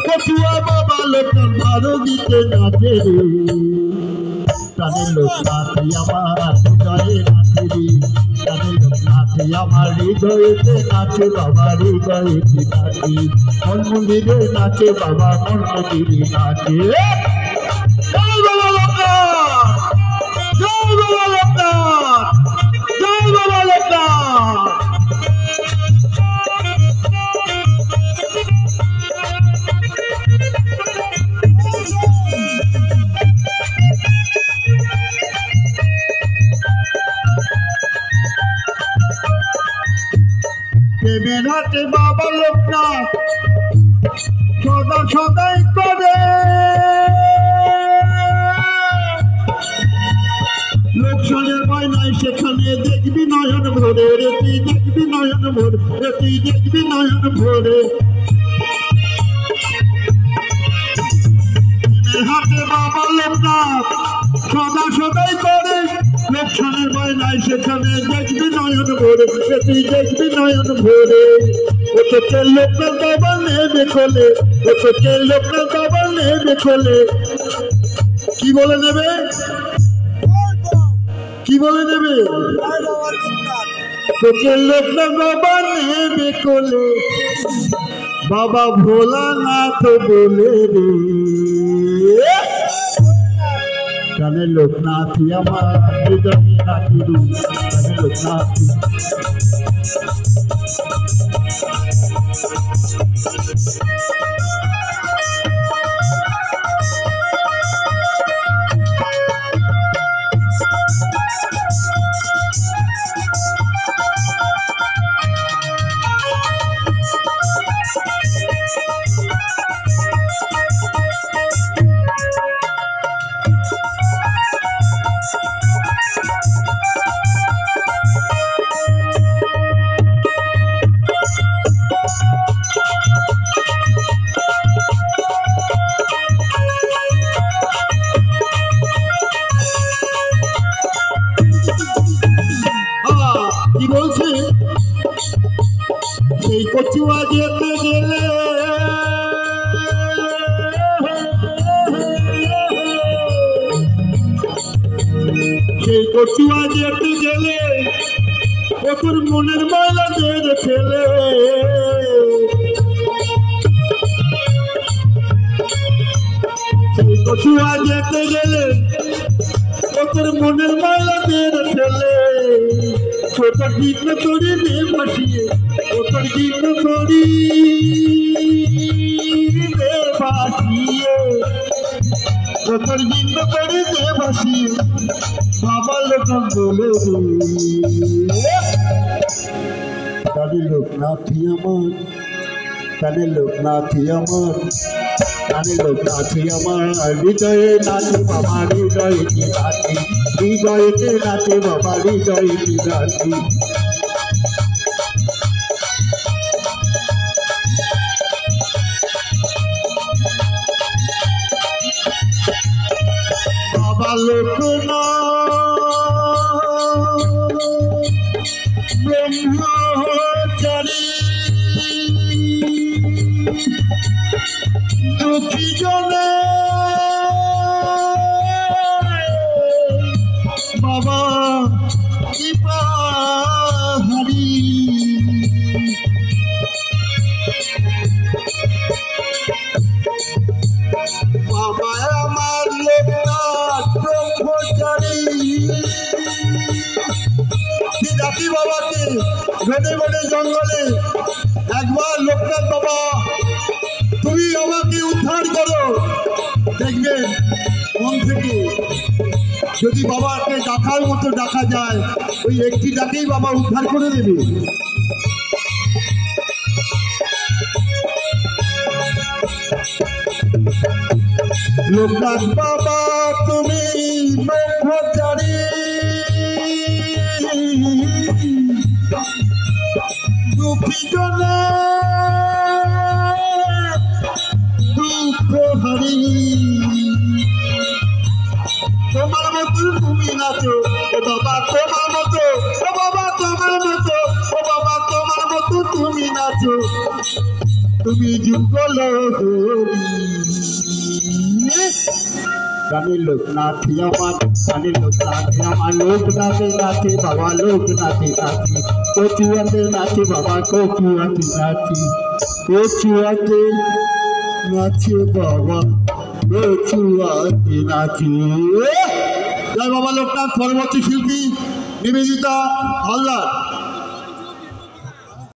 কচুয়া বাবা লোকনাথ ভালো দিতে নাচে রে প্রাণের লোকনাথ আমার হৃদয়ে নাচে রে প্রাণের লোকনাথ আমার হৃদয়েতে নাচে বাবা হৃদয়েতে নাচে মন মন্দিরে নাচে বাবা মন মন্দিরে নাচে জয় বাবা লোকনাথ জয় বাবা লোকনাথ জয় বাবা লোকনাথ। প্রেমের হাতে বাবা লোকনাথ সদা সদাই করে লোকসানের ভয় নাই সেখানে দেখবি নয়ন ভরে রে তুই দেখবি নয়ন ভরে রে তুই দেখবি নয়ন ভরে প্রেমের হাতে বাবা লোকনাথ সদা সদাই করে লোকসানের ভয় নাই সেখানে দেখবি নয়ন ভরে তুই দেখবি নয়ন ভরে ও তোকে লোকনাথ বাবা নেবে খোলে ও তোকে লোকনাথ বাবা নেবে খোলে কি বলে নেবে কি বলে নেবে তোকে লোকনাথ বাবা নেবে খোলে বাবা ভোলানাথ বলে রে প্রাণের লোকনাথ আমার হৃদয়ে নাচে রে প্রাণের লোকনাথ। কি বলছে সেই কচুয়া যেতে গেলে সেই কচুয়া যেতে গেলে ও তোর মনের ময়লা দিয়ে ফেলে সেই কচুয়া যেতে গেলে ও তোর মনের ময়লা দিয়ে ফেলে ছোট গীত করি দে ভাসিয়ে ওর গীত করি দে ভাসিয়ে ওর গীত করি দে ভাসিয়ে বাবা লোকনাথ বলে রে প্রাণের লোকনাথই আমার প্রাণের লোকনাথই আমার প্রাণের লোকনাথই আমার হৃদয়ে নাচে বাবা হৃদয়েতে নাচে হৃদয়েতে নাচে বাবা হৃদয়েতে নাচে বাবা লোকনাথ ব্রহ্মচারী দুঃখী জনে বাবা কৃপাহারি বাবা আমার লোকনাথ ব্রহ্মচারী জাতি বাবাকে বেঁধে বেঁধে জঙ্গলে একবার লোকনাথ বাবা তুমি আমাকে উদ্ধার করো দেখবেন মন থেকে যদি বাবাকে ডাকার মতো ডাকা যায় ওই একটি ডাকেই বাবা উদ্ধার করে দেবে। লোকনাথ বাবা তুমি ব্রহ্মচারী দুঃখী জনে বাবা তোমার মতো, ও বাবা তোমার মতো, ও বাবা তোমার মতো তুমি নাচো, তুমি যুগল হরি। গানের লোক নাচি আমার, গানের লোক নাচি আমার, লোক নাচে নাচে বাবা, লোক নাচে নাচি, কচুয়াতে নাচি বাবা, কচুয়াতে নাচি, কচুয়াতে নাচে বাবা, কচুয়াতে নাচি। জয় বাবা লোকনাথ। পরবর্তী শিল্পী নিবেদিতা হালদার।